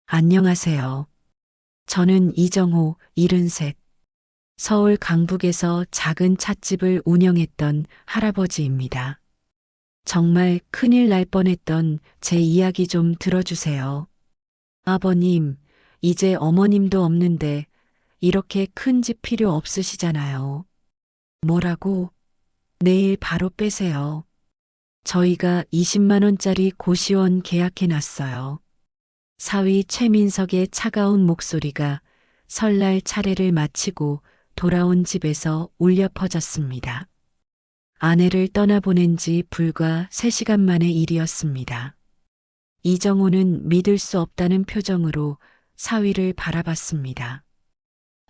안녕하세요. 저는 이정호, 73, 서울 강북에서 작은 찻집을 운영했던 할아버지입니다. 정말 큰일 날 뻔했던 제 이야기 좀 들어주세요. 아버님, 이제 어머님도 없는데 이렇게 큰 집 필요 없으시잖아요. 뭐라고? 내일 바로 빼세요. 저희가 20만 원짜리 고시원 계약해 놨어요. 사위 최민석의 차가운 목소리가 설날 차례를 마치고 돌아온 집에서 울려 퍼졌습니다. 아내를 떠나보낸 지 불과 3시간 만의 일이었습니다. 이정호는 믿을 수 없다는 표정으로 사위를 바라봤습니다.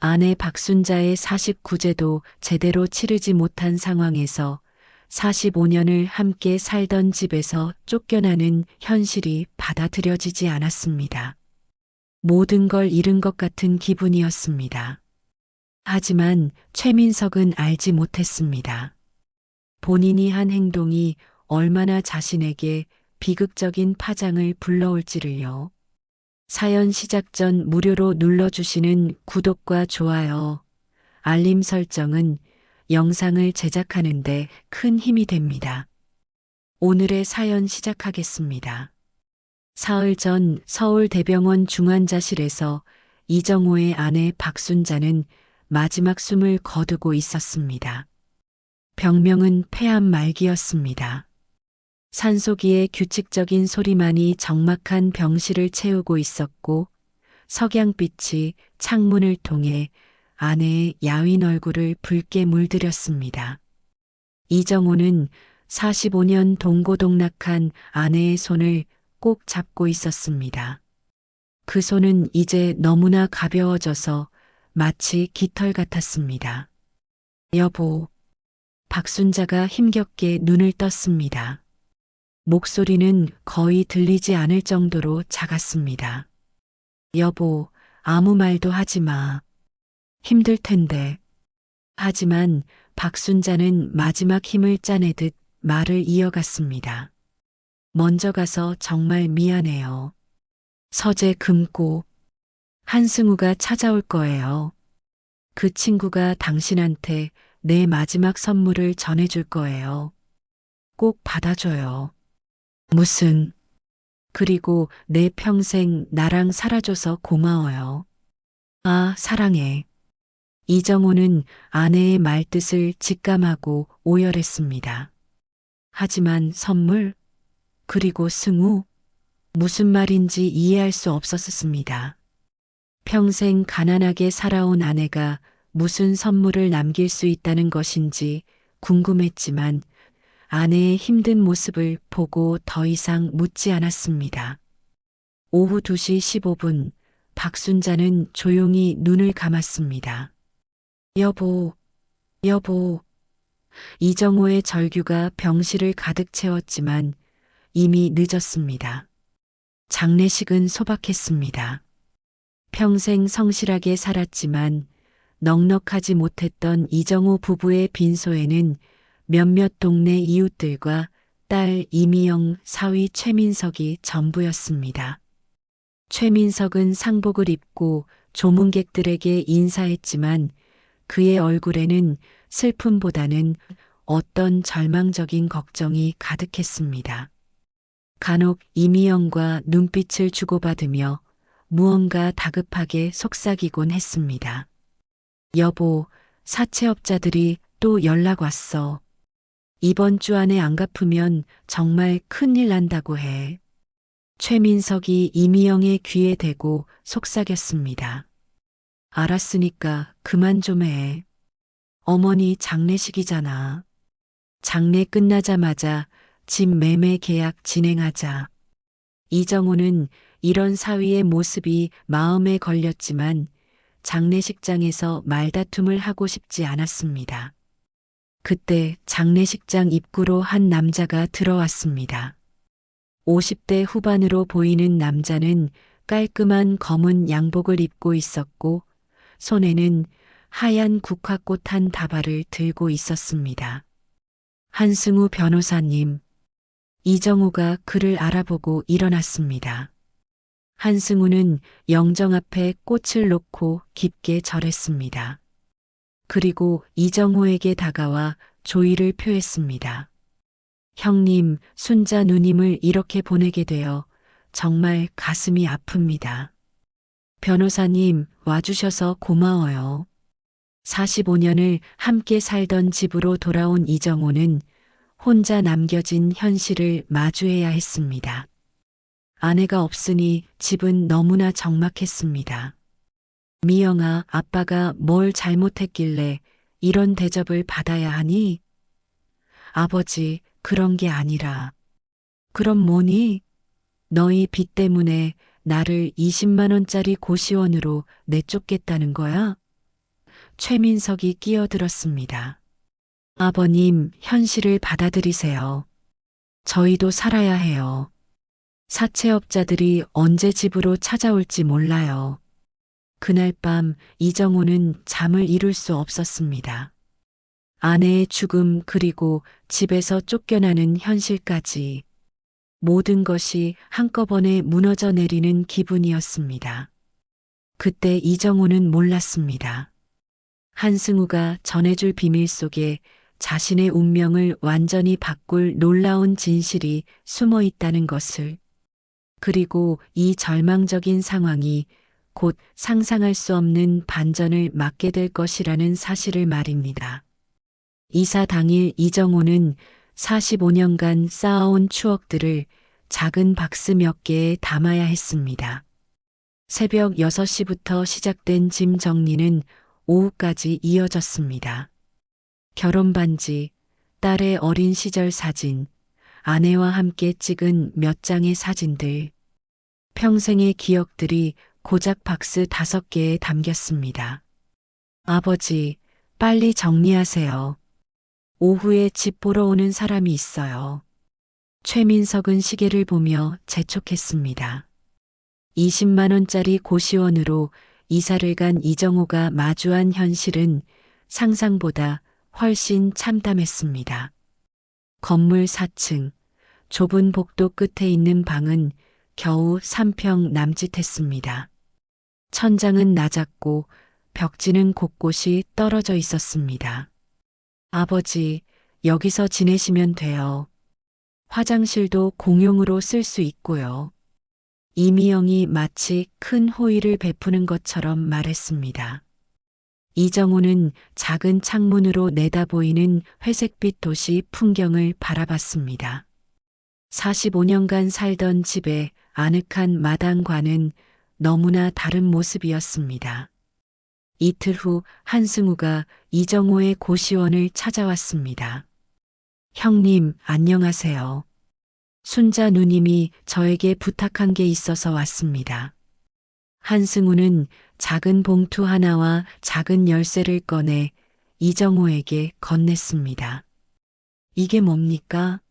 아내 박순자의 49제도 제대로 치르지 못한 상황에서 45년을 함께 살던 집에서 쫓겨나는 현실이 받아들여지지 않았습니다. 모든 걸 잃은 것 같은 기분이었습니다. 하지만 최민석은 알지 못했습니다. 본인이 한 행동이 얼마나 자신에게 비극적인 파장을 불러올지를요. 사연 시작 전 무료로 눌러주시는 구독과 좋아요, 알림 설정은 영상을 제작하는데 큰 힘이 됩니다. 오늘의 사연 시작하겠습니다. 사흘 전 서울대병원 중환자실에서 이정호의 아내 박순자는 마지막 숨을 거두고 있었습니다. 병명은 폐암 말기였습니다. 산소기의 규칙적인 소리만이 적막한 병실을 채우고 있었고 석양빛이 창문을 통해 아내의 야윈 얼굴을 붉게 물들였습니다. 이정호는 45년 동고동락한 아내의 손을 꼭 잡고 있었습니다. 그 손은 이제 너무나 가벼워져서 마치 깃털 같았습니다. 여보, 박순자가 힘겹게 눈을 떴습니다. 목소리는 거의 들리지 않을 정도로 작았습니다. 여보, 아무 말도 하지 마. 힘들 텐데. 하지만 박순자는 마지막 힘을 짜내듯 말을 이어갔습니다. 먼저 가서 정말 미안해요. 서재 금고. 한승우가 찾아올 거예요. 그 친구가 당신한테 내 마지막 선물을 전해줄 거예요. 꼭 받아줘요. 무슨, 그리고 내 평생 나랑 살아줘서 고마워요. 아, 사랑해. 이정호는 아내의 말뜻을 직감하고 오열했습니다. 하지만 선물, 그리고 승우, 무슨 말인지 이해할 수 없었습니다. 평생 가난하게 살아온 아내가 무슨 선물을 남길 수 있다는 것인지 궁금했지만 아내의 힘든 모습을 보고 더 이상 묻지 않았습니다. 오후 2시 15분, 박순자는 조용히 눈을 감았습니다. 여보, 여보. 이정호의 절규가 병실을 가득 채웠지만 이미 늦었습니다. 장례식은 소박했습니다. 평생 성실하게 살았지만 넉넉하지 못했던 이정호 부부의 빈소에는 몇몇 동네 이웃들과 딸 이미영, 사위 최민석이 전부였습니다. 최민석은 상복을 입고 조문객들에게 인사했지만 그의 얼굴에는 슬픔보다는 어떤 절망적인 걱정이 가득했습니다. 간혹 이미영과 눈빛을 주고받으며 무언가 다급하게 속삭이곤 했습니다. 여보, 사채업자들이 또 연락 왔어. 이번 주 안에 안 갚으면 정말 큰일 난다고 해. 최민석이 이미영의 귀에 대고 속삭였습니다. 알았으니까 그만 좀 해. 어머니 장례식이잖아. 장례 끝나자마자 집 매매 계약 진행하자. 이정호는 이런 사위의 모습이 마음에 걸렸지만 장례식장에서 말다툼을 하고 싶지 않았습니다. 그때 장례식장 입구로 한 남자가 들어왔습니다. 50대 후반으로 보이는 남자는 깔끔한 검은 양복을 입고 있었고 손에는 하얀 국화꽃 한 다발을 들고 있었습니다. 한승우 변호사님. 이정호가 그를 알아보고 일어났습니다. 한승우는 영정 앞에 꽃을 놓고 깊게 절했습니다. 그리고 이정호에게 다가와 조의를 표했습니다. 형님, 순자 누님을 이렇게 보내게 되어 정말 가슴이 아픕니다. 변호사님, 와주셔서 고마워요. 45년을 함께 살던 집으로 돌아온 이정호는 혼자 남겨진 현실을 마주해야 했습니다. 아내가 없으니 집은 너무나 적막했습니다. 미영아, 아빠가 뭘 잘못했길래 이런 대접을 받아야 하니? 아버지, 그런 게 아니라. 그럼 뭐니? 너희 빚 때문에 나를 20만 원짜리 고시원으로 내쫓겠다는 거야? 최민석이 끼어들었습니다. 아버님, 현실을 받아들이세요. 저희도 살아야 해요. 사채업자들이 언제 집으로 찾아올지 몰라요. 그날 밤 이정호는 잠을 이룰 수 없었습니다. 아내의 죽음 그리고 집에서 쫓겨나는 현실까지 모든 것이 한꺼번에 무너져 내리는 기분이었습니다. 그때 이정호는 몰랐습니다. 한승우가 전해줄 비밀 속에 자신의 운명을 완전히 바꿀 놀라운 진실이 숨어 있다는 것을, 그리고 이 절망적인 상황이 곧 상상할 수 없는 반전을 맞게 될 것이라는 사실을 말입니다. 이사 당일 이정호는 45년간 쌓아온 추억들을 작은 박스 몇 개에 담아야 했습니다. 새벽 6시부터 시작된 짐 정리는 오후까지 이어졌습니다. 결혼 반지, 딸의 어린 시절 사진, 아내와 함께 찍은 몇 장의 사진들, 평생의 기억들이 고작 박스 5개에 담겼습니다. 아버지, 빨리 정리하세요. 오후에 집 보러 오는 사람이 있어요. 최민석은 시계를 보며 재촉했습니다. 20만 원짜리 고시원으로 이사를 간 이정호가 마주한 현실은 상상보다 훨씬 참담했습니다. 건물 4층, 좁은 복도 끝에 있는 방은 겨우 3평 남짓했습니다. 천장은 낮았고 벽지는 곳곳이 떨어져 있었습니다. 아버지, 여기서 지내시면 돼요. 화장실도 공용으로 쓸 수 있고요. 이미영이 마치 큰 호의를 베푸는 것처럼 말했습니다. 이정호는 작은 창문으로 내다보이는 회색빛 도시 풍경을 바라봤습니다. 45년간 살던 집의 아늑한 마당과는 너무나 다른 모습이었습니다. 이틀 후 한승우가 이정호의 고시원을 찾아왔습니다. 형님, 안녕하세요. 순자 누님이 저에게 부탁한 게 있어서 왔습니다. 한승우는 작은 봉투 하나와 작은 열쇠를 꺼내 이정호에게 건넸습니다. 이게 뭡니까?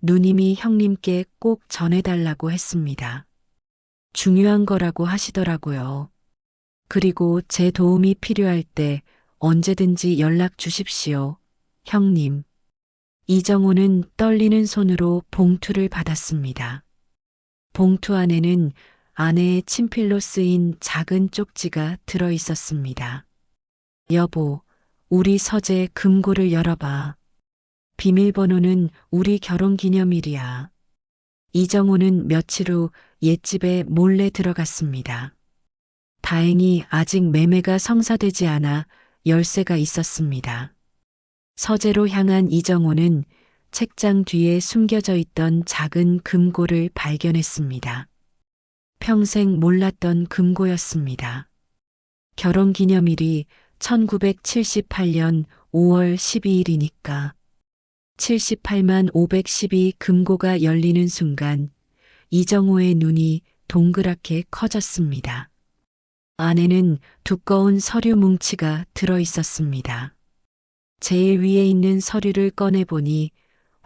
누님이 형님께 꼭 전해달라고 했습니다. 중요한 거라고 하시더라고요. 그리고 제 도움이 필요할 때 언제든지 연락 주십시오, 형님. 이정호는 떨리는 손으로 봉투를 받았습니다. 봉투 안에는 아내의 친필로 쓰인 작은 쪽지가 들어 있었습니다. 여보, 우리 서재 금고를 열어봐. 비밀번호는 우리 결혼기념일이야. 이정호는 며칠 후 옛집에 몰래 들어갔습니다. 다행히 아직 매매가 성사되지 않아 열쇠가 있었습니다. 서재로 향한 이정호는 책장 뒤에 숨겨져 있던 작은 금고를 발견했습니다. 평생 몰랐던 금고였습니다. 결혼기념일이 1978년 5월 12일이니까 78만 512 금고가 열리는 순간 이정호의 눈이 동그랗게 커졌습니다. 안에는 두꺼운 서류 뭉치가 들어 있었습니다. 제일 위에 있는 서류를 꺼내보니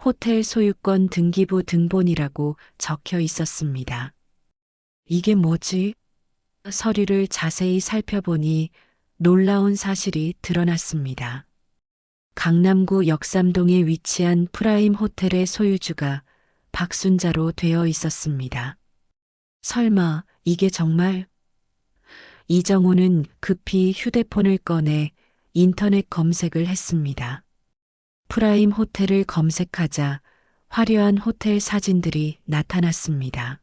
호텔 소유권 등기부 등본이라고 적혀 있었습니다. 이게 뭐지? 서류를 자세히 살펴보니 놀라운 사실이 드러났습니다. 강남구 역삼동에 위치한 프라임 호텔의 소유주가 박순자로 되어 있었습니다. 설마 이게 정말? 이정호는 급히 휴대폰을 꺼내 인터넷 검색을 했습니다. 프라임 호텔을 검색하자 화려한 호텔 사진들이 나타났습니다.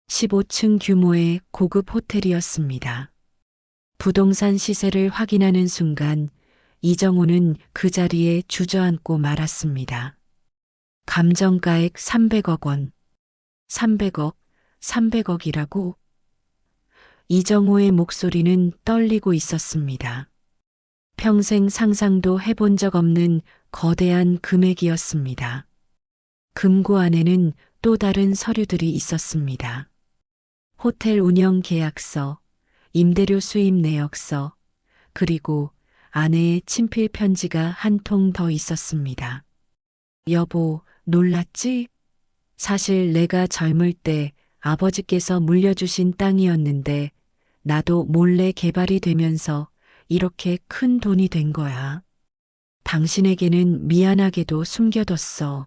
15층 규모의 고급 호텔이었습니다. 부동산 시세를 확인하는 순간 이정호는 그 자리에 주저앉고 말았습니다. 감정가액 300억 원. 300억, 300억이라고? 이정호의 목소리는 떨리고 있었습니다. 평생 상상도 해본 적 없는 거대한 금액이었습니다. 금고 안에는 또 다른 서류들이 있었습니다. 호텔 운영 계약서, 임대료 수입 내역서, 그리고 아내의 친필 편지가 한 통 더 있었습니다. 여보, 놀랐지? 사실 내가 젊을 때 아버지께서 물려주신 땅이었는데 나도 몰래 개발이 되면서 이렇게 큰 돈이 된 거야. 당신에게는 미안하게도 숨겨뒀어.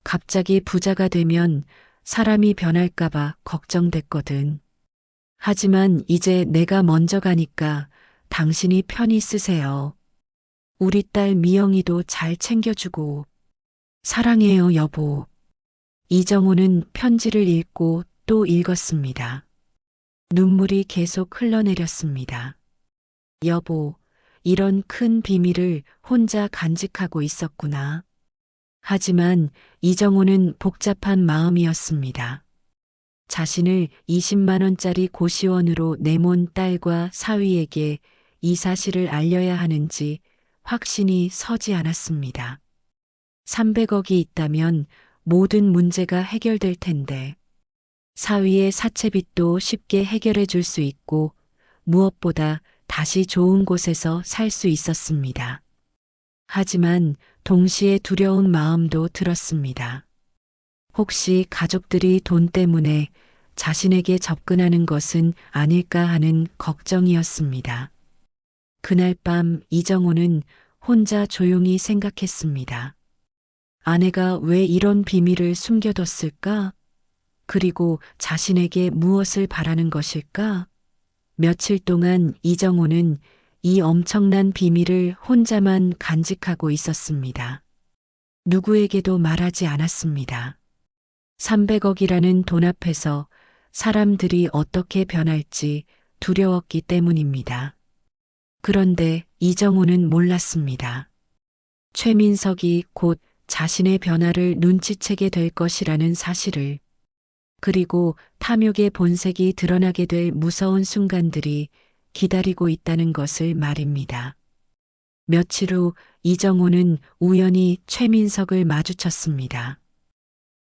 갑자기 부자가 되면 사람이 변할까봐 걱정됐거든. 하지만 이제 내가 먼저 가니까 당신이 편히 쓰세요. 우리 딸 미영이도 잘 챙겨주고. 사랑해요, 여보. 이정호는 편지를 읽고 또 읽었습니다. 눈물이 계속 흘러내렸습니다. 여보, 이런 큰 비밀을 혼자 간직하고 있었구나. 하지만 이정호는 복잡한 마음이었습니다. 자신을 20만 원짜리 고시원으로 내몬 딸과 사위에게 이 사실을 알려야 하는지 확신이 서지 않았습니다. 300억이 있다면 모든 문제가 해결될 텐데 사위의 사채빚도 쉽게 해결해 줄 수 있고 무엇보다 다시 좋은 곳에서 살 수 있었습니다. 하지만 동시에 두려운 마음도 들었습니다. 혹시 가족들이 돈 때문에 자신에게 접근하는 것은 아닐까 하는 걱정이었습니다. 그날 밤 이정호는 혼자 조용히 생각했습니다. 아내가 왜 이런 비밀을 숨겨뒀을까? 그리고 자신에게 무엇을 바라는 것일까? 며칠 동안 이정호는 이 엄청난 비밀을 혼자만 간직하고 있었습니다. 누구에게도 말하지 않았습니다. 300억이라는 돈 앞에서 사람들이 어떻게 변할지 두려웠기 때문입니다. 그런데 이정호는 몰랐습니다. 최민석이 곧 자신의 변화를 눈치채게 될 것이라는 사실을, 그리고 탐욕의 본색이 드러나게 될 무서운 순간들이 기다리고 있다는 것을 말입니다. 며칠 후 이정호는 우연히 최민석을 마주쳤습니다.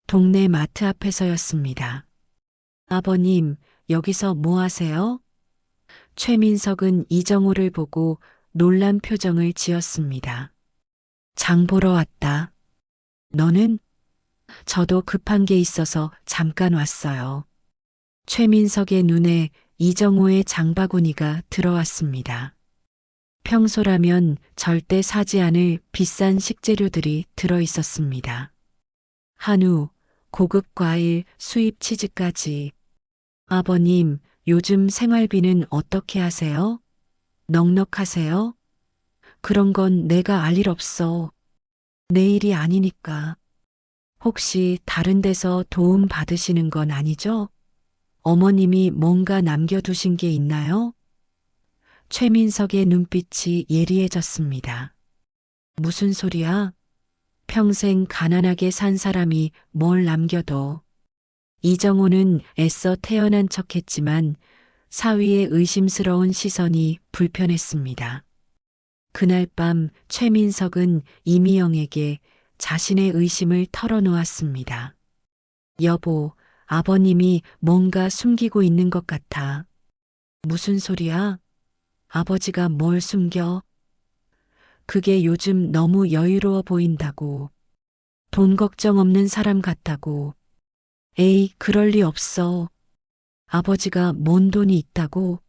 동네 마트 앞에서였습니다. 아버님, 여기서 뭐 하세요? 최민석은 이정호를 보고 놀란 표정을 지었습니다. 장 보러 왔다. 너는? 저도 급한 게 있어서 잠깐 왔어요. 최민석의 눈에 이정호의 장바구니가 들어왔습니다. 평소라면 절대 사지 않을 비싼 식재료들이 들어 있었습니다. 한우, 고급 과일, 수입 치즈까지. 아버님, 요즘 생활비는 어떻게 하세요? 넉넉하세요? 그런 건 내가 알 일 없어. 내 일이 아니니까. 혹시 다른 데서 도움 받으시는 건 아니죠? 어머님이 뭔가 남겨두신 게 있나요? 최민석의 눈빛이 예리해졌습니다. 무슨 소리야? 평생 가난하게 산 사람이 뭘 남겨둬. 이정호는 애써 태어난 척했지만 사위의 의심스러운 시선이 불편했습니다. 그날 밤 최민석은 이미영에게 자신의 의심을 털어놓았습니다. 여보, 아버님이 뭔가 숨기고 있는 것 같아. 무슨 소리야? 아버지가 뭘 숨겨? 그게 요즘 너무 여유로워 보인다고. 돈 걱정 없는 사람 같다고. 에이, 그럴 리 없어. 아버지가 뭔 돈이 있다고?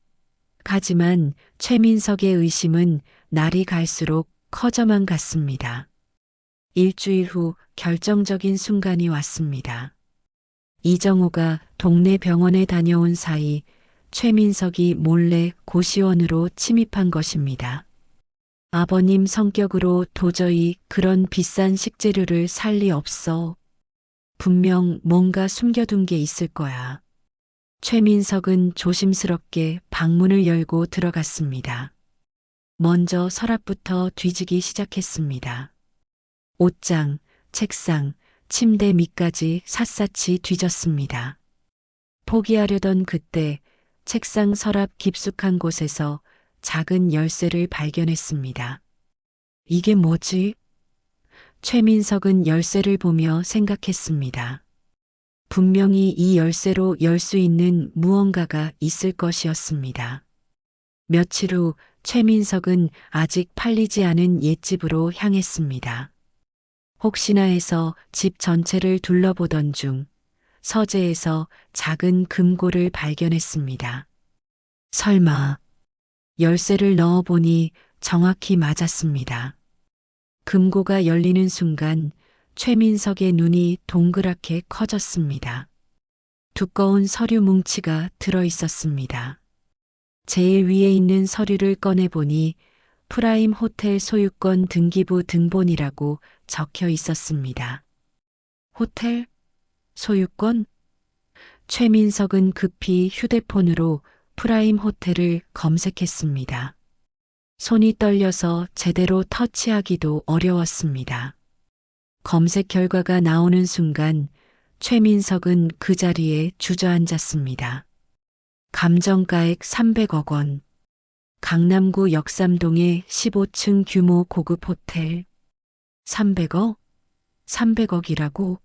하지만 최민석의 의심은 날이 갈수록 커져만 갔습니다. 일주일 후 결정적인 순간이 왔습니다. 이정호가 동네 병원에 다녀온 사이 최민석이 몰래 고시원으로 침입한 것입니다. 아버님 성격으로 도저히 그런 비싼 식재료를 살 리 없어. 분명 뭔가 숨겨둔 게 있을 거야. 최민석은 조심스럽게 방문을 열고 들어갔습니다. 먼저 서랍부터 뒤지기 시작했습니다. 옷장, 책상, 침대 밑까지 샅샅이 뒤졌습니다. 포기하려던 그때 책상 서랍 깊숙한 곳에서 작은 열쇠를 발견했습니다. 이게 뭐지? 최민석은 열쇠를 보며 생각했습니다. 분명히 이 열쇠로 열 수 있는 무언가가 있을 것이었습니다. 며칠 후 최민석은 아직 팔리지 않은 옛집으로 향했습니다. 혹시나 해서 집 전체를 둘러보던 중 서재에서 작은 금고를 발견했습니다. 설마 열쇠를 넣어보니 정확히 맞았습니다. 금고가 열리는 순간 최민석의 눈이 동그랗게 커졌습니다. 두꺼운 서류 뭉치가 들어 있었습니다. 제일 위에 있는 서류를 꺼내보니 프라임 호텔 소유권 등기부 등본이라고 적혀 있었습니다. 호텔? 소유권? 최민석은 급히 휴대폰으로 프라임 호텔을 검색했습니다. 손이 떨려서 제대로 터치하기도 어려웠습니다. 검색 결과가 나오는 순간 최민석은 그 자리에 주저앉았습니다. 감정가액 300억 원. 강남구 역삼동의 15층 규모 고급 호텔. 300억? 300억이라고?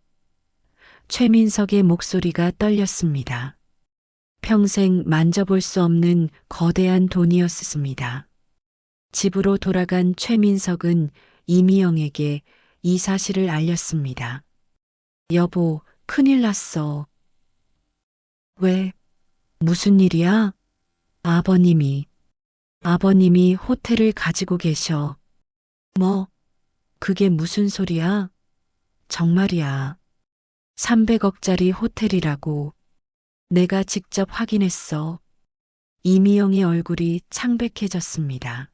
최민석의 목소리가 떨렸습니다. 평생 만져볼 수 없는 거대한 돈이었습니다. 집으로 돌아간 최민석은 이미영에게 이 사실을 알렸습니다. 여보, 큰일 났어. 왜? 무슨 일이야? 아버님이 호텔을 가지고 계셔. 뭐? 그게 무슨 소리야? 정말이야. 300억짜리 호텔이라고. 내가 직접 확인했어. 이미영의 얼굴이 창백해졌습니다.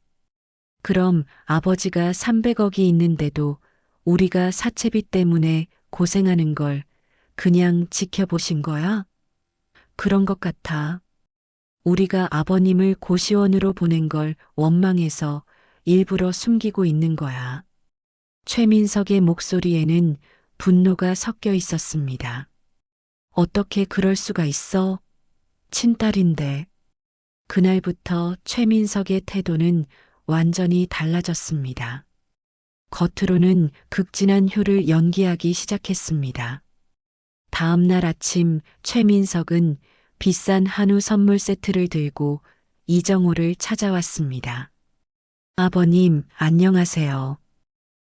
그럼 아버지가 300억이 있는데도 우리가 사채비 때문에 고생하는 걸 그냥 지켜보신 거야? 그런 것 같아. 우리가 아버님을 고시원으로 보낸 걸 원망해서 일부러 숨기고 있는 거야. 최민석의 목소리에는 분노가 섞여 있었습니다. 어떻게 그럴 수가 있어? 친딸인데. 그날부터 최민석의 태도는 완전히 달라졌습니다. 겉으로는 극진한 효를 연기하기 시작했습니다. 다음 날 아침 최민석은 비싼 한우 선물 세트를 들고 이정호를 찾아왔습니다. 아버님, 안녕하세요.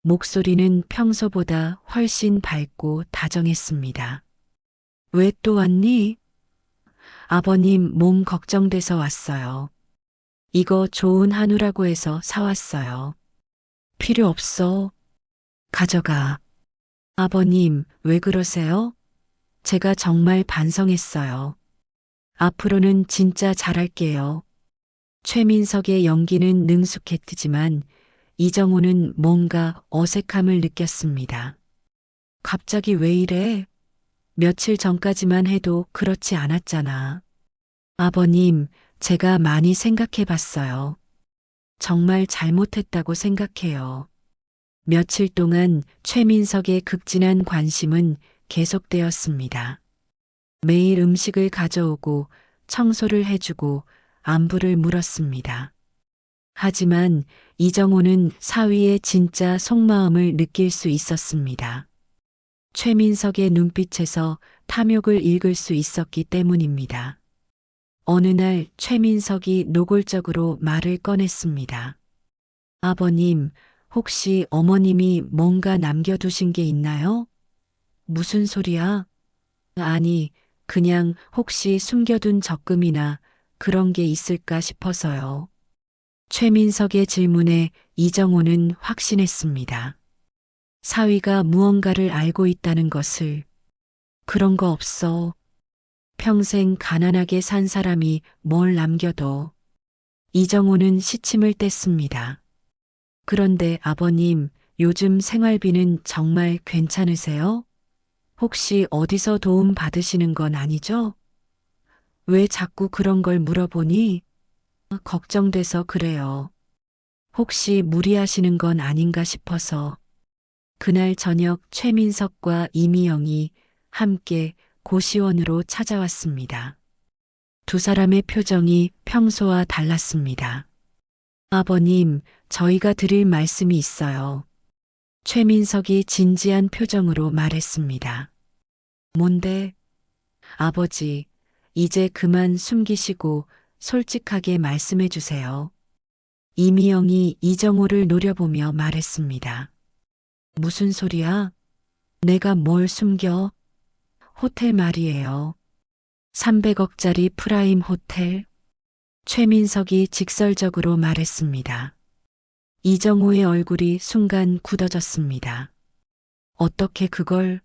목소리는 평소보다 훨씬 밝고 다정했습니다. 왜 또 왔니? 아버님 몸 걱정돼서 왔어요. 이거 좋은 한우라고 해서 사왔어요. 필요 없어. 가져가. 아버님, 왜 그러세요? 제가 정말 반성했어요. 앞으로는 진짜 잘할게요. 최민석의 연기는 능숙했지만 이정호는 뭔가 어색함을 느꼈습니다. 갑자기 왜 이래? 며칠 전까지만 해도 그렇지 않았잖아. 아버님, 제가 많이 생각해 봤어요. 정말 잘못했다고 생각해요. 며칠 동안 최민석의 극진한 관심은 계속되었습니다. 매일 음식을 가져오고 청소를 해주고 안부를 물었습니다. 하지만 이정호는 사위의 진짜 속마음을 느낄 수 있었습니다. 최민석의 눈빛에서 탐욕을 읽을 수 있었기 때문입니다. 어느 날 최민석이 노골적으로 말을 꺼냈습니다. 아버님, 혹시 어머님이 뭔가 남겨두신 게 있나요? 무슨 소리야? 아니, 그냥 혹시 숨겨둔 적금이나 그런 게 있을까 싶어서요. 최민석의 질문에 이정호는 확신했습니다. 사위가 무언가를 알고 있다는 것을. 그런 거 없어. 평생 가난하게 산 사람이 뭘 남겨둬. 이정호는 시침을 뗐습니다. 그런데 아버님, 요즘 생활비는 정말 괜찮으세요? 혹시 어디서 도움 받으시는 건 아니죠? 왜 자꾸 그런 걸 물어보니? 걱정돼서 그래요. 혹시 무리하시는 건 아닌가 싶어서. 그날 저녁 최민석과 이미영이 함께 고시원으로 찾아왔습니다. 두 사람의 표정이 평소와 달랐습니다. 아버님, 저희가 드릴 말씀이 있어요. 최민석이 진지한 표정으로 말했습니다. 뭔데? 아버지, 이제 그만 숨기시고 솔직하게 말씀해 주세요. 이미영이 이정호를 노려보며 말했습니다. 무슨 소리야? 내가 뭘 숨겨? 호텔 말이에요. 300억짜리 프라임 호텔. 최민석이 직설적으로 말했습니다. 이정호의 얼굴이 순간 굳어졌습니다. 어떻게 그걸?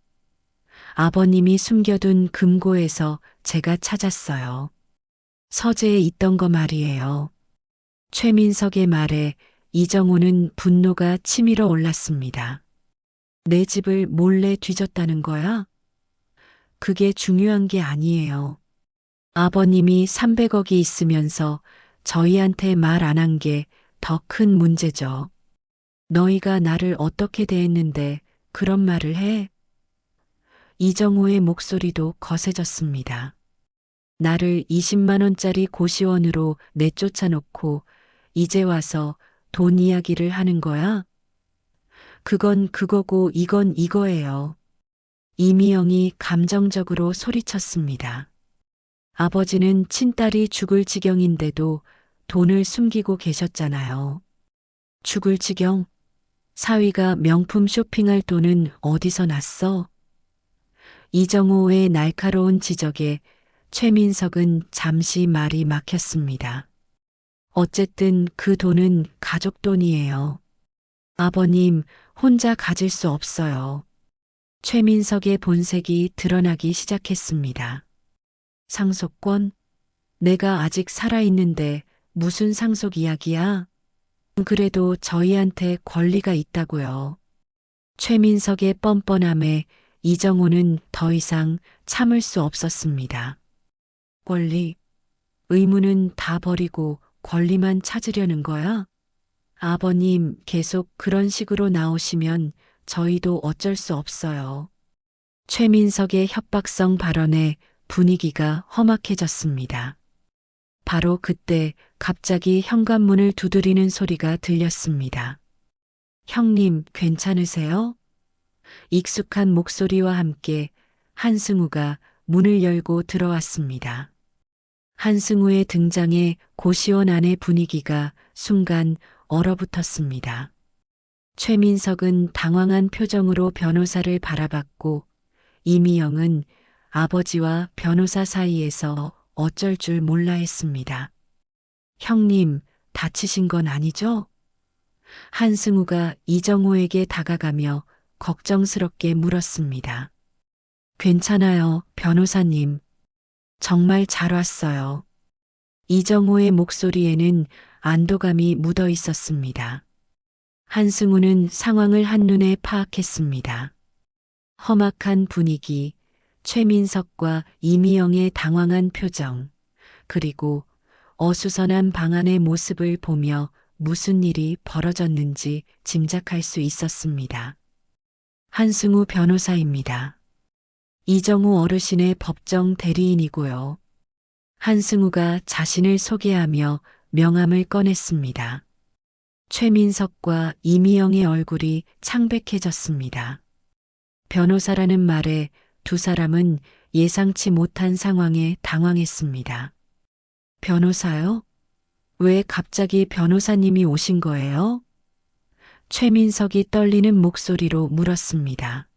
아버님이 숨겨둔 금고에서 제가 찾았어요. 서재에 있던 거 말이에요. 최민석의 말에 이정호는 분노가 치밀어 올랐습니다. 내 집을 몰래 뒤졌다는 거야? 그게 중요한 게 아니에요. 아버님이 300억이 있으면서 저희한테 말 안 한 게 더 큰 문제죠. 너희가 나를 어떻게 대했는데 그런 말을 해? 이정호의 목소리도 거세졌습니다. 나를 20만 원짜리 고시원으로 내쫓아 놓고 이제 와서 돈 이야기를 하는 거야? 그건 그거고 이건 이거예요. 이미영이 감정적으로 소리쳤습니다. 아버지는 친딸이 죽을 지경인데도 돈을 숨기고 계셨잖아요. 죽을 지경? 사위가 명품 쇼핑할 돈은 어디서 났어? 이정호의 날카로운 지적에 최민석은 잠시 말이 막혔습니다. 어쨌든 그 돈은 가족 돈이에요. 아버님, 혼자 가질 수 없어요. 최민석의 본색이 드러나기 시작했습니다. 상속권? 내가 아직 살아있는데 무슨 상속 이야기야? 그래도 저희한테 권리가 있다고요. 최민석의 뻔뻔함에 이정호는 더 이상 참을 수 없었습니다. 권리, 의무는 다 버리고 권리만 찾으려는 거야? 아버님 계속 그런 식으로 나오시면 저희도 어쩔 수 없어요. 최민석의 협박성 발언에 분위기가 험악해졌습니다. 바로 그때 갑자기 현관문을 두드리는 소리가 들렸습니다. 형님, 괜찮으세요? 익숙한 목소리와 함께 한승우가 문을 열고 들어왔습니다. 한승우의 등장에 고시원 안의 분위기가 순간 얼어붙었습니다. 최민석은 당황한 표정으로 변호사를 바라봤고 이미영은 아버지와 변호사 사이에서 어쩔 줄 몰라 했습니다. 형님, 다치신 건 아니죠? 한승우가 이정호에게 다가가며 걱정스럽게 물었습니다. 괜찮아요, 변호사님. 정말 잘 왔어요. 이정호의 목소리에는 안도감이 묻어 있었습니다. 한승우는 상황을 한눈에 파악했습니다. 험악한 분위기, 최민석과 이미영의 당황한 표정, 그리고 어수선한 방 안의 모습을 보며 무슨 일이 벌어졌는지 짐작할 수 있었습니다. 한승우 변호사입니다. 이정호 어르신의 법정 대리인이고요. 한승우가 자신을 소개하며 명함을 꺼냈습니다. 최민석과 이미영의 얼굴이 창백해졌습니다. 변호사라는 말에 두 사람은 예상치 못한 상황에 당황했습니다. 변호사요? 왜 갑자기 변호사님이 오신 거예요? 최민석이 떨리는 목소리로 물었습니다.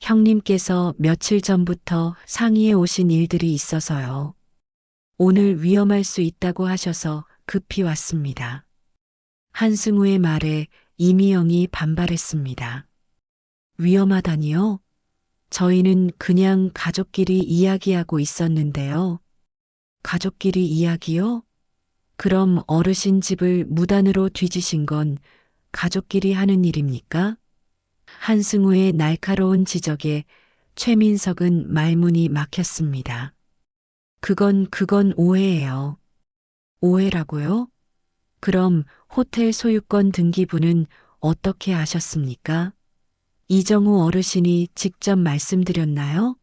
형님께서 며칠 전부터 상의해 오신 일들이 있어서요. 오늘 위험할 수 있다고 하셔서 급히 왔습니다. 한승우의 말에 이미영이 반발했습니다. 위험하다니요? 저희는 그냥 가족끼리 이야기하고 있었는데요. 가족끼리 이야기요? 그럼 어르신 집을 무단으로 뒤지신 건 가족끼리 하는 일입니까? 한승우의 날카로운 지적에 최민석은 말문이 막혔습니다. 그건 오해예요. 오해라고요? 그럼 호텔 소유권 등기부는 어떻게 아셨습니까? 이정우 어르신이 직접 말씀드렸나요?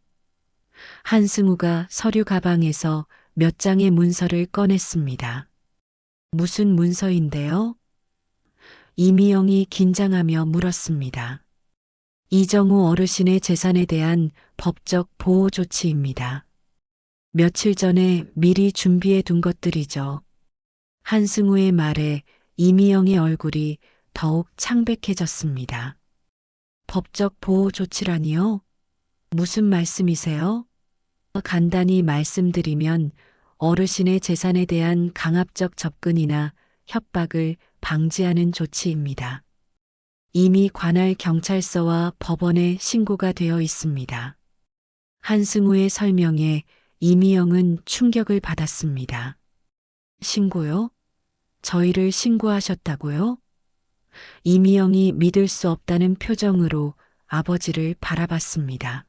한승우가 서류 가방에서 몇 장의 문서를 꺼냈습니다. 무슨 문서인데요? 이미영이 긴장하며 물었습니다. 이정우 어르신의 재산에 대한 법적 보호 조치입니다. 며칠 전에 미리 준비해 둔 것들이죠. 한승우의 말에 이미영의 얼굴이 더욱 창백해졌습니다. 법적 보호 조치라니요? 무슨 말씀이세요? 간단히 말씀드리면 어르신의 재산에 대한 강압적 접근이나 협박을 방지하는 조치입니다. 이미 관할 경찰서와 법원에 신고가 되어 있습니다. 한승우의 설명에 이미영은 충격을 받았습니다. 신고요? 저희를 신고하셨다고요? 이미영이 믿을 수 없다는 표정으로 아버지를 바라봤습니다.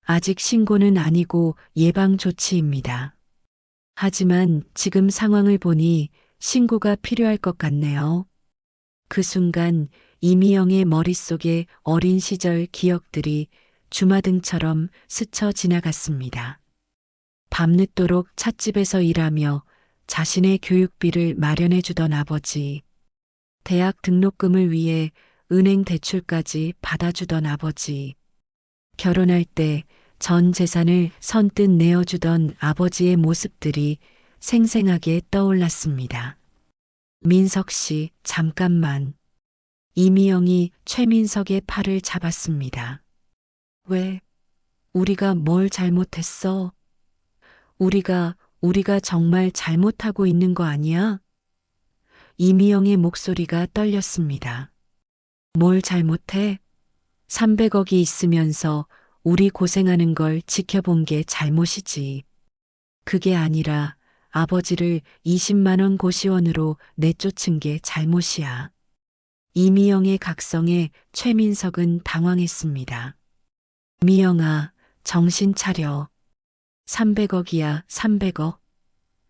아직 신고는 아니고 예방 조치입니다. 하지만 지금 상황을 보니 신고가 필요할 것 같네요. 그 순간 이미영의 머릿속에 어린 시절 기억들이 주마등처럼 스쳐 지나갔습니다. 밤늦도록 찻집에서 일하며 자신의 교육비를 마련해 주던 아버지, 대학 등록금을 위해 은행 대출까지 받아주던 아버지, 결혼할 때 전 재산을 선뜻 내어주던 아버지의 모습들이 생생하게 떠올랐습니다. 민석 씨, 잠깐만. 이미영이 최민석의 팔을 잡았습니다. 왜? 우리가 뭘 잘못했어? 우리가 정말 잘못하고 있는 거 아니야? 이미영의 목소리가 떨렸습니다. 뭘 잘못해? 300억이 있으면서 우리 고생하는 걸 지켜본 게 잘못이지. 그게 아니라 아버지를 20만 원 고시원으로 내쫓은 게 잘못이야. 이미영의 각성에 최민석은 당황했습니다. 미영아, 정신 차려. 300억이야, 300억.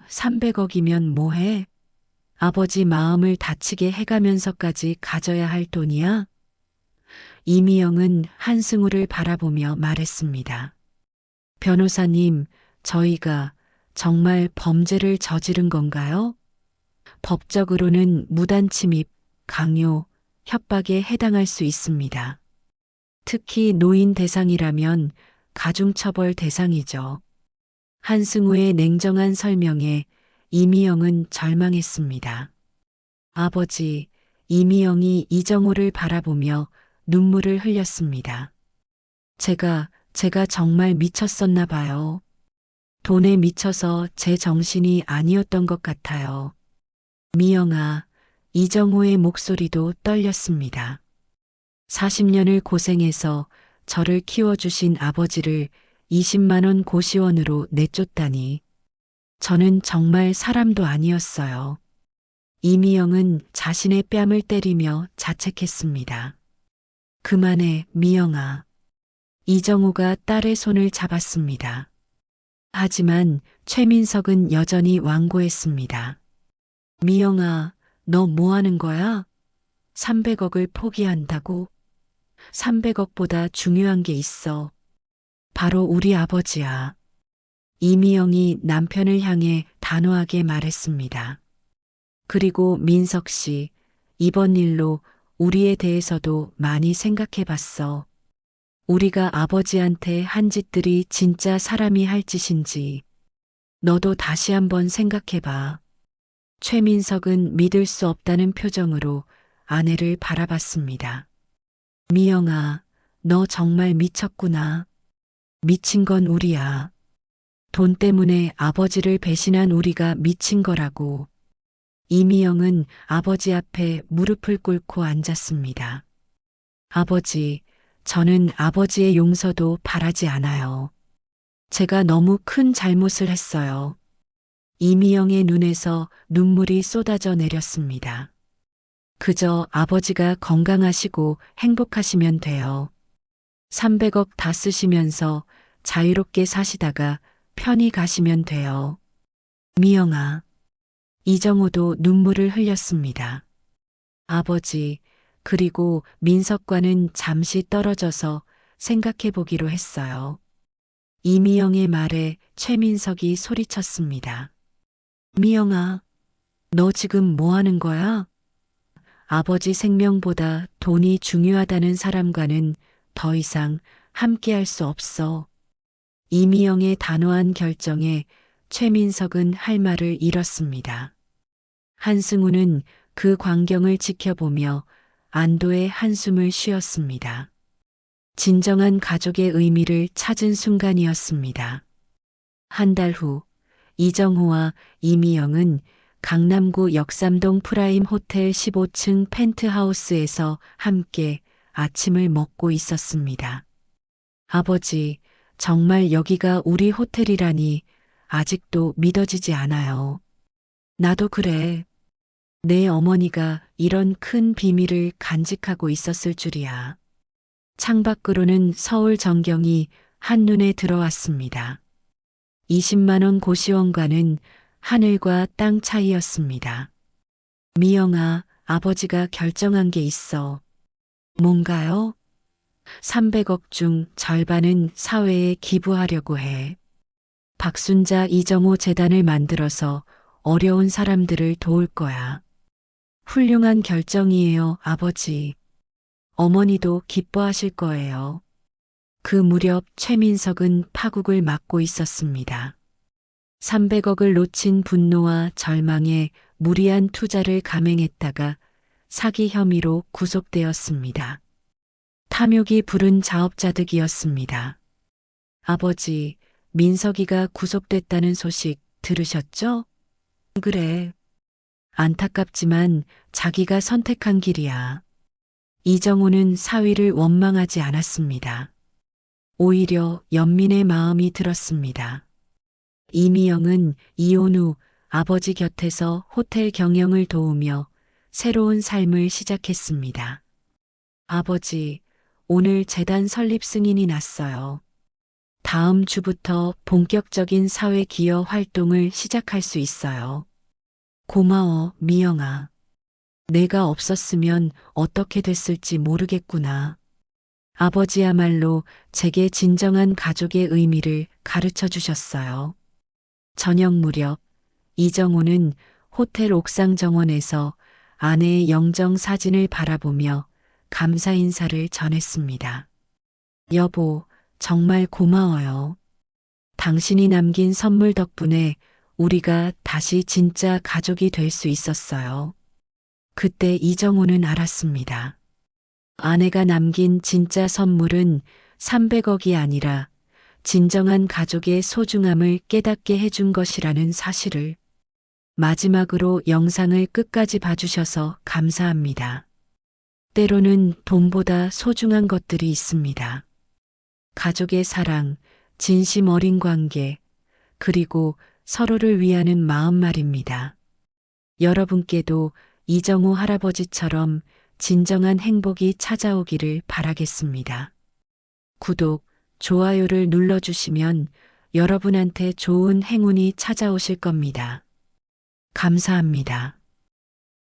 300억이면 뭐해? 아버지 마음을 다치게 해가면서까지 가져야 할 돈이야? 이미영은 한승우를 바라보며 말했습니다. 변호사님, 저희가 정말 범죄를 저지른 건가요? 법적으로는 무단 침입, 강요, 협박에 해당할 수 있습니다. 특히 노인 대상이라면 가중처벌 대상이죠. 한승우의 냉정한 설명에 이미영은 절망했습니다. 아버지, 이미영이 이정호를 바라보며 눈물을 흘렸습니다. 제가 정말 미쳤었나 봐요. 돈에 미쳐서 제 정신이 아니었던 것 같아요. 미영아, 이정호의 목소리도 떨렸습니다. 40년을 고생해서 저를 키워주신 아버지를 20만 원 고시원으로 내쫓다니. 저는 정말 사람도 아니었어요. 이미영은 자신의 뺨을 때리며 자책했습니다. 그만해, 미영아. 이정호가 딸의 손을 잡았습니다. 하지만 최민석은 여전히 완고했습니다. 미영아, 너 뭐 하는 거야? 300억을 포기한다고? 300억보다 중요한 게 있어. 바로 우리 아버지야. 이미영이 남편을 향해 단호하게 말했습니다. 그리고 민석 씨, 이번 일로 우리에 대해서도 많이 생각해 봤어. 우리가 아버지한테 한 짓들이 진짜 사람이 할 짓인지. 너도 다시 한번 생각해 봐. 최민석은 믿을 수 없다는 표정으로 아내를 바라봤습니다. 미영아, 너 정말 미쳤구나. 미친 건 우리야. 돈 때문에 아버지를 배신한 우리가 미친 거라고. 이미영은 아버지 앞에 무릎을 꿇고 앉았습니다. 아버지, 저는 아버지의 용서도 바라지 않아요. 제가 너무 큰 잘못을 했어요. 이미영의 눈에서 눈물이 쏟아져 내렸습니다. 그저 아버지가 건강하시고 행복하시면 돼요. 300억 다 쓰시면서 자유롭게 사시다가 편히 가시면 돼요. 미영아. 이정호도 눈물을 흘렸습니다. 아버지, 그리고 민석과는 잠시 떨어져서 생각해 보기로 했어요. 이미영의 말에 최민석이 소리쳤습니다. 미영아, 너 지금 뭐 하는 거야? 아버지 생명보다 돈이 중요하다는 사람과는 더 이상 함께 할 수 없어. 이미영의 단호한 결정에 최민석은 할 말을 잃었습니다. 한승우는 그 광경을 지켜보며 안도의 한숨을 쉬었습니다. 진정한 가족의 의미를 찾은 순간이었습니다. 한 달 후, 이정호와 이미영은 강남구 역삼동 프라임 호텔 15층 펜트하우스에서 함께 아침을 먹고 있었습니다. 아버지, 정말 여기가 우리 호텔이라니 아직도 믿어지지 않아요. 나도 그래. 내 어머니가 이런 큰 비밀을 간직하고 있었을 줄이야. 창밖으로는 서울 전경이 한눈에 들어왔습니다. 20만 원 고시원과는 하늘과 땅 차이였습니다. 미영아, 아버지가 결정한 게 있어. 뭔가요? 300억 중 절반은 사회에 기부하려고 해. 박순자 이정호 재단을 만들어서 어려운 사람들을 도울 거야. 훌륭한 결정이에요, 아버지. 어머니도 기뻐하실 거예요. 그 무렵 최민석은 파국을 맞고 있었습니다. 300억을 놓친 분노와 절망에 무리한 투자를 감행했다가 사기 혐의로 구속되었습니다. 탐욕이 부른 자업자득이었습니다. 아버지, 민석이가 구속됐다는 소식 들으셨죠? 그래. 안타깝지만 자기가 선택한 길이야. 이정호는 사위를 원망하지 않았습니다. 오히려 연민의 마음이 들었습니다. 이미영은 이혼 후 아버지 곁에서 호텔 경영을 도우며 새로운 삶을 시작했습니다. 아버지, 오늘 재단 설립 승인이 났어요. 다음 주부터 본격적인 사회 기여 활동을 시작할 수 있어요. 고마워, 미영아. 내가 없었으면 어떻게 됐을지 모르겠구나. 아버지야말로 제게 진정한 가족의 의미를 가르쳐 주셨어요. 저녁 무렵 이정호는 호텔 옥상 정원에서 아내의 영정 사진을 바라보며 감사 인사를 전했습니다. 여보, 정말 고마워요. 당신이 남긴 선물 덕분에 우리가 다시 진짜 가족이 될 수 있었어요. 그때 이정호는 알았습니다. 아내가 남긴 진짜 선물은 300억이 아니라 진정한 가족의 소중함을 깨닫게 해준 것이라는 사실을. 마지막으로 영상을 끝까지 봐주셔서 감사합니다. 때로는 돈보다 소중한 것들이 있습니다. 가족의 사랑, 진심 어린 관계, 그리고 서로를 위하는 마음 말입니다. 여러분께도 이정호 할아버지처럼 진정한 행복이 찾아오기를 바라겠습니다. 구독, 좋아요를 눌러주시면 여러분한테 좋은 행운이 찾아오실 겁니다. 감사합니다.